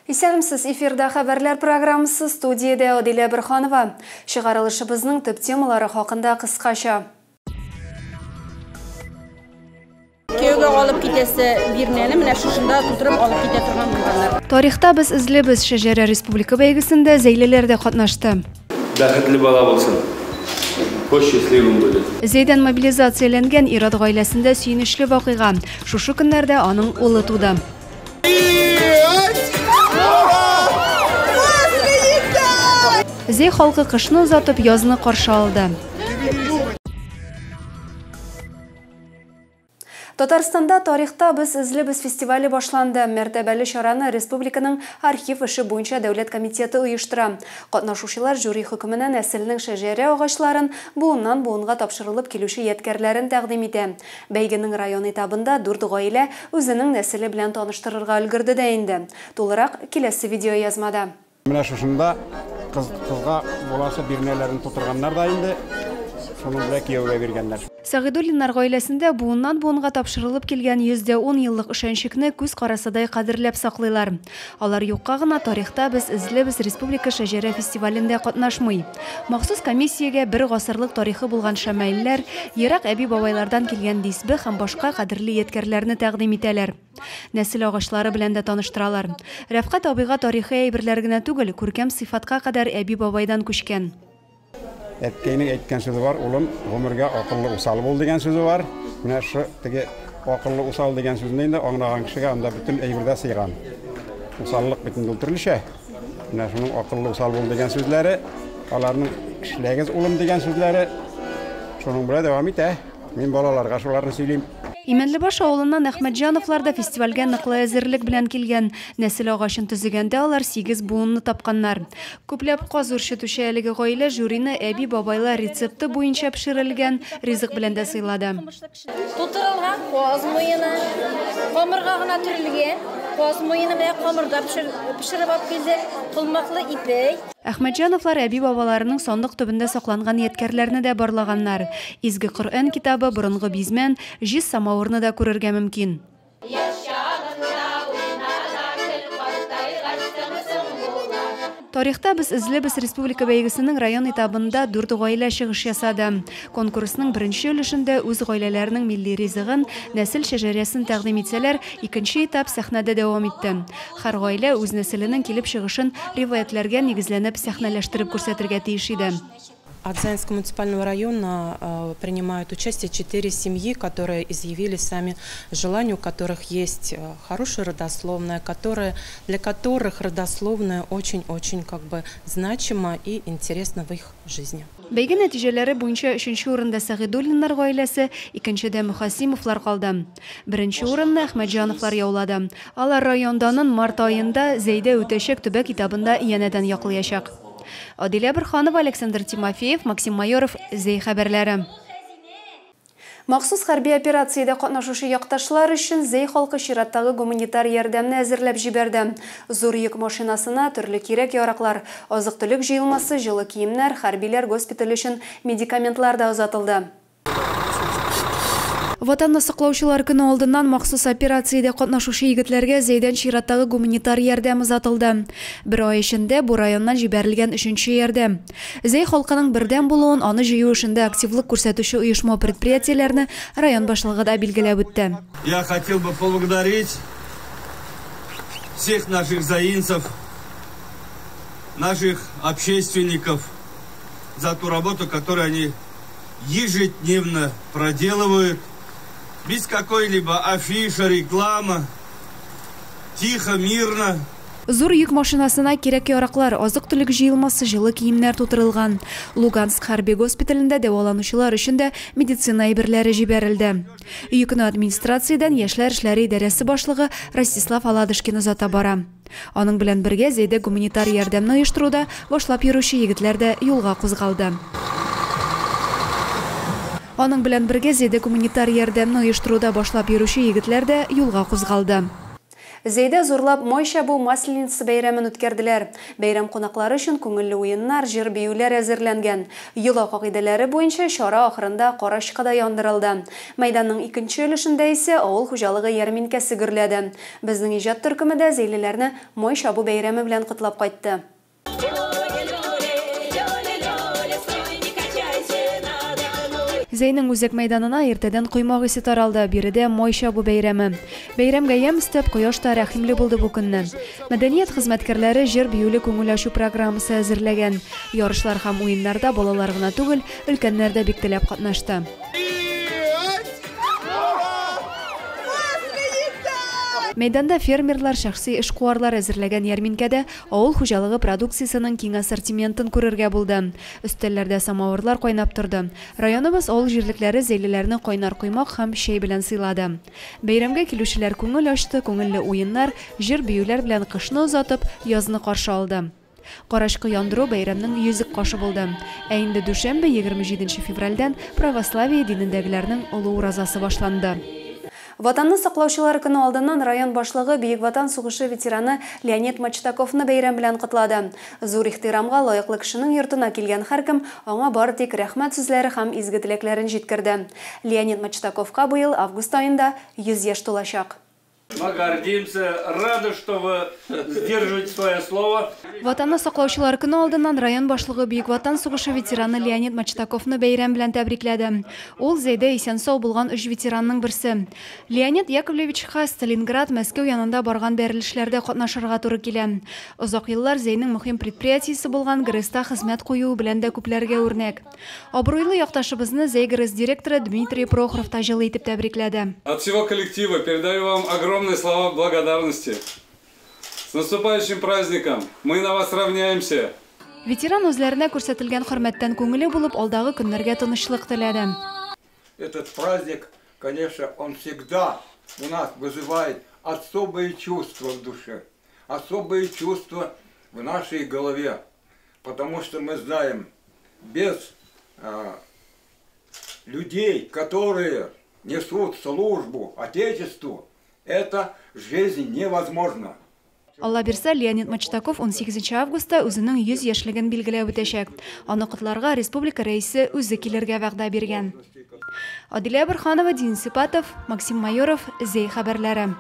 Исәнімсіз эфирда хабарлар программасы студияда Оделя Бірханова. Шығарылышыбызның төп темалары хақында қысқаша. Күйеуге алып кетесі бірнені міне шышында тұтырып алып кете тұрған болғандар. Тарихта біз ізлебіз Шәжәрә Республика бәйгісінде зәйлелерде қатнашты. Бәхетлі бала болсын. Хош счастливым будет. Зейден мобилизацияланған Ирад ғаиләсендә сүйінішлі вақиға. Шушы күннәрдә аның улы туды. Зей халқы қышны ұзатып язны қаршы алды. Татарстанда тарихта біз ізлебіз фестивалі башланды. Мәртәбәлі шараны республиканың архив ішы бойынша дәулет комитеті ұйыштыра. Қатнашушылар жюри хөкіменен әсілінің шәжәрә ағашларын буыннан буынға тапшырылып келуші еткерлерін тәқдим ете. Бәйгенің район этабында дүрді ғаилә өзінің нәсілі білән таныштырырға үлгірді дәйінді. Толырақ келесі видео язмада. Менә шушында қызға боласы бірнелерін тұтырғаннар да инде. Соның біле күйеуге бергенлер. Сағидуллиннар ғаиләсендә буыннан буынға тапшырылып келген 110 еллык ышанчыкны күз карасыдай кадерләп саклыйлар. Алар юкка гына тарихта без излебез республика шәҗәрә фестивалендә катнашмый. Махсус комиссиягә бер гасырлык тарихы булган шәмәйләр, ерак әби-бабайлардан килгән дисбе һәм башка кадерле yetkәрләрне тәкъдим итәләр. Нәсел агачлары белән дә таныштыралар. Рәфкать абыйга тарихи әйберләр генә түгел, күркәм сыйфатка кадәр әби-бабайдан күчкән. Әткәйнең әйткән сүзе бар, улым гомергә акыллы усал бул дигән сүзе бар. Менә шу теге акыллы усал дигән сүзне инде аңлаган кешегә анда бүтән әйбердә сыйган. Усаллык бөтен бултырылыша. Менә шуның акыллы усал бул дигән сүзләре, аларның кишлегез улым дигән сүзләре шуның белән дәвам итә. Мин балаларга шуларны сөйлим. Имәнлебаш авылыннан Әхмәтҗановлар да фестивальгә ныклы әзерлек белән килгән. Нәсел агачын төзегәндә алар 8 буынны тапканнар. Күпләп казыр шөтүшәлеге гаилә жюрины әби-бабайлар рецепты буенча пешерелгән ризык белән дә сыйлады. Тутырылган каз муены, камырга гына төрелгән, каз муены белән камырда пешереп алып килде, кылмаклы ипәк. Әхмәтҗановлар әби-бабаларының сандык төбендә сакланган yetkәрләрне дә барлаганнар. Изге Коръән китабы, борынгы бизмән, җиз самавырны да күрергә мөмкин. Тарихта без излебез республика бәйгесенең район этабында 4 гаилә чыгыш ясады. Конкурсның беренче өлешендә үз гаиләләренең милли ризыгын, нәсел шәҗәрәсен тәкъдим итсәләр, икенче этап сәхнәдә дәвам итте. Һәр гаилә үз нәселенең килеп чыгышын риваятләргә нигезләнеп сәхнәләштереп күрсәтергә тиеш иде. От Заинского муниципального района принимают участие 4 семьи, которые изъявили сами желание, у которых есть хорошая родословная, для которых родословная очень-очень значима и интересна в их жизни. Бәйге нәтиҗәләре буенча 3нче урында Сәгыйдуллиннар гаиләсе, 2нчедә Мөхәсимовлар калды. 1нче урынны Әхмәтҗановлар яулады. Алар районданың март айында Зәйдә үтәчәк төбәк этабында янәдән яклаячак. Оделя Бірханова, Александр Тимофеев, Максим Майоров, Зей хәбәрләре. Махсус хәрби операциядә катнашучы якташлар өчен Зей халкы чираттагы гуманитар ярдәмне әзерләп җибәрде. Зур йөк машинасына төрле кирәк яраклар, азык-төлек җыелмасы, җылы киемнәр, хәрбиләр госпиталь өчен медикаментлар да узатылды. Ватанны саклаучылар көне алдыннан махсус операциядә катнашучы егетләргә Зәйдән чираттагы гуманитар ярдәм узатылды. Бер ай эчендә бу районнан җибәрелгән 3нче ярдәм. Зәй халкының бердәм булуын, аны җыю эшендә активлык күрсәтүче оешма предприятиеләрне район башлыгы да билгеләп үтте. Я хотел бы поблагодарить всех наших заинцев, наших общественников за ту работу, которую они ежедневно проделывают. Без какой-либо афиши, реклама, тихо, мирно. Зур йөк машинасына кирәк яраклар, азык-төлек җыелмасы, җылы киемнәр тутырылган. Луганск хәрби госпиталендә дәваланучылар өчен дә медицина әйберләре җибәрелде. Йөкне администрациядән яшьләр эшләре идарәсе башлыгы Ростислав Аладышкин озата бара. Аның белән бергә Зәйдә гуманитар ярдәмне оештыруда башлап йөрүче егетләр дә юлга кузгалды. Аның белән бергә Зәйдә гуманитар ярдәмне оештыруда башлап йөрүче егетләр дә юлга кузгалды. Зейде зурлап Мойшабу Масленица бәйрәмен үткәрделәр. Бәйрәм кунаклары өчен күңелле уеннар, җыр биюләр әзерләнгән. Йола кагыйдәләре буенча чара ахырында карашка да яндырылды. Мәйданның икенче өлешендә исә авыл хуҗалыгы ярминкәсе гөрләде. Безнең иҗат төркеме дә зәйлеләрне Мойшабу бәйрәме белән котлап кайтты. Зәйнең үзәк мәйданына иртәдән коймак исе таралды, биредә Мойшабу бәйрәме. Бәйрәмгә ям өстәп кояш та рәхимле булды бу көннән. Мәдәният хезмәткәрләре җыр биюле күңел ачу программасы әзерләгән. Ярышлар һәм уеннарда балалар гына түгел, өлкәннәр дә бик теләп катнашты. Мәйданда фермерлар, шәхси эшкуарлар әзерләгән ярминкәдә авыл хуҗалыгы продукциясының киң ассортиментын күрергә булды. Өстәлләрдә самавырлар кайнап торды. Районыбыз авыл җирлекләре зәйлеләрне кайнар коймак һәм чәй белән сыйлады. Бәйрәмгә килүчеләр күңел ачты, күңелле уеннар, җыр биюләр белән кышны озатып, язны каршы алды. Карашкы яндыру бәйрәмнең йөзек кашы булды. Ә инде дүшәмбе 27 февральдән православие динендәгеләрнең олы уразасы башланды. Ватанны саклаучылар көне алдыннан район башлыгы Бөек Ватан сугышы ветераны Леонид Мачтаковны бәйрәм белән котлады. Зур ихтирамга лаеклы кешенең йортына килгән һәркем аңа бары тик рәхмәт сүзләре һәм изге теләкләрен җиткерде. Леонид Мачтаковка быел август аенда 100 яшь тулачак. Мы гордимся, рады, что вы сдерживаете свое слово. Ватанны саклаучылар көне алдыннан район башлыгы Бөек Ватан сугышы ветераны Леонид Мачтаковны бәйрәм белән тәбрикләде. Ул Зәйдә исән-сау булган 3 ветеранның берсе. Леонид Яковлевичка Сталинград, Мәскәү янында барган бәрелешләрдә катнашырга туры килә. Озак еллар Зәйнең мөһим предприятиесе булган ГРЭСта хезмәт куюы белән дә күпләргә үрнәк. Абруйлы якташыбызны Зәй ГРЭС директоры Дмитрий Прохоров та җылы итеп тәбрикләде. От всего коллектива передаю вам огромные слова благодарности. С наступающим праздником! Мы на вас равняемся. Ветеран үзләренә күрсәтелгән хөрмәттән күңеле булып, алдагы көннәргә тынычлык теләде. Этот праздник, конечно, он всегда у нас вызывает особые чувства в душе, особые чувства в нашей голове, потому что мы знаем, без людей, которые несут службу Отечеству, эта жизнь невозможна. Алла бирсә, Леонид Мачтаков 18 августта үзенең 100 яшьлеген билгеләп үтәчәк. Аны котларга республика рәисе үзе килергә вәгъдә биргән. Адилә Борханова, Дин Сипатов, Максим Майоров, Зәй хәбәрләре.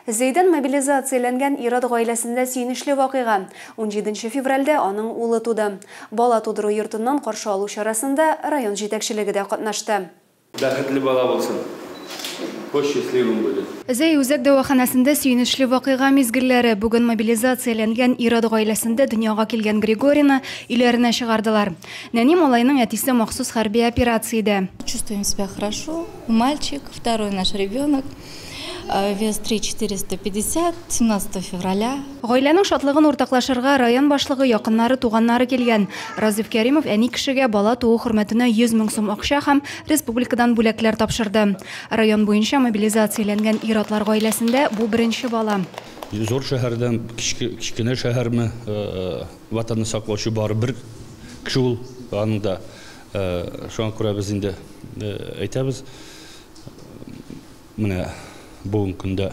Зәйдән мобилизацияләнгән Ирод гаиләсендә сөенечле вакыйга. 17 февральдә аның улы туды. Бала тудыру йортыннан каршы алу чарасында район җитәкчелеге дә катнашты. Бәхетле бала булсын. Хош счастливым будет. Зәй үзәк дәваханәсендә сөенечле вакыйга мизгелләре. Бүген мобилизацияләнгән Ирод гаиләсендә дөньяга килгән Григорина өйләренә чыгардылар. Нәни малайның әтисе махсус хәрби операциядә. Чувствуем себя хорошо. Мальчик, второй наш ребенок. Вес 3450, 17 февраля. Гаиләнең шатлыгын уртаклашырга район башлыгы, якыннары, туганнары килгән. Разиф Кәримов әни кешегә бала туу хөрмәтенә 100 мең сум акча һәм республикадан бүләкләр тапшырды. Район буенча мобилизацияләнгән Иродлар гаиләсендә бу беренче бала. Зур шәһәрдән кичкенә шәһәрме ватанны саклаучы бары бер кеше ул. Аның да шуңа күрә без инде әйтәбез. Менә бүгін күндә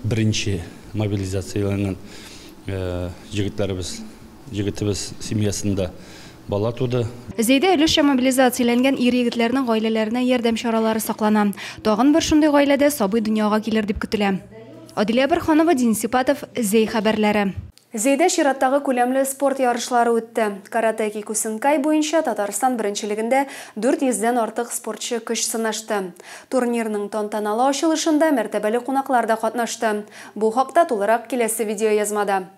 бірінші мобилизацияланған жігітіміз семьясында бала туды. Зәйдә өлешчә мобилизацияләнгән ир егетләрнең гаиләләренә ярдәм чаралары саклана. Тагын бер шундый гаиләдә сабый дөньяга килер дип көтелә. Адилә Борханова, Дин Сипатов, Зәй хәбәрләре. Зәйдә чираттагы күләмле спорт ярышлары үтте. Каратэ Кикусинкай буенча Татарстан беренчелегендә 400-дән артык спортчы көч сынашты. Турнирның тантаналы ачылышында мәртәбәле кунаклар да катнашты. Бу хакта тулырак киләсе видео язмада.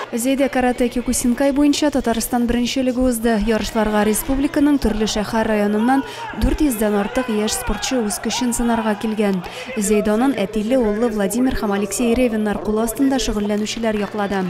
Зәйдә каратэ Кикусинкай буенча Татарстан беренчелеге узды. Ярышларга республиканың төрле шәһәр районыннан 400-дән артык яшь спортчы үз көчен сынарга килгән. Зәйдәнең әтиле улы Владимир һәм Алексей Ревиннар кул астында шөгыльләнүчеләр яклады.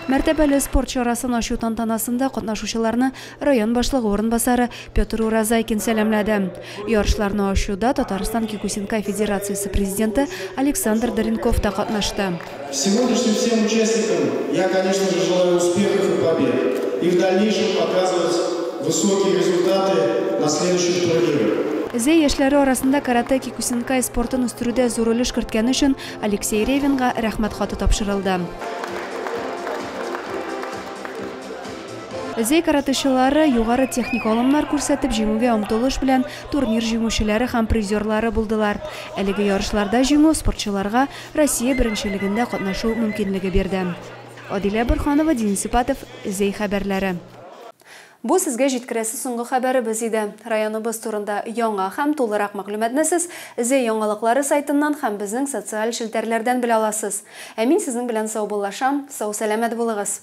Мәртәбәле спорт чарасын ачу тантанасында катнашучыларны район башлыгы орынбасары Петр Уразайкин сәламләде. Ярышларны ачуда Татарстан Кикусинкай федерациясе президенты Александр Доренков та катнашты. Сегодняшним всем участникам я, конечно же, желаю успехов и побед и в дальнейшем показывать высокие результаты на следующих турнирах. Зей яшьләре арасында карате кикусинкай спортын үстерүдә зур өлеш керткәне өчен Алексей Ревинга рәхмәт хаты тапшырылды. Зей каратышчылары югары техник алымнар күрсәтеп җиңүгә омтылыш белән турнир җиңүчеләре һәм призерлары булдылар. Әлеге ярышларда җиңү спортчыларга Россия беренчелегендә катнашу мөмкинлеге бирде. Адилә Борханова, Денис Ипатов, Зей хәбәрләре. Бу сезгә җиткерәсе соңгы хәбәребез иде. Районыбыз турында яңа һәм тулырак мәгълүматны сез Зей яңалыклары сайтыннан һәм безнең социаль челтәрләрдән белә аласыз. Ә мин сезнең белән сау булашам, сау сәламәт булыгыз.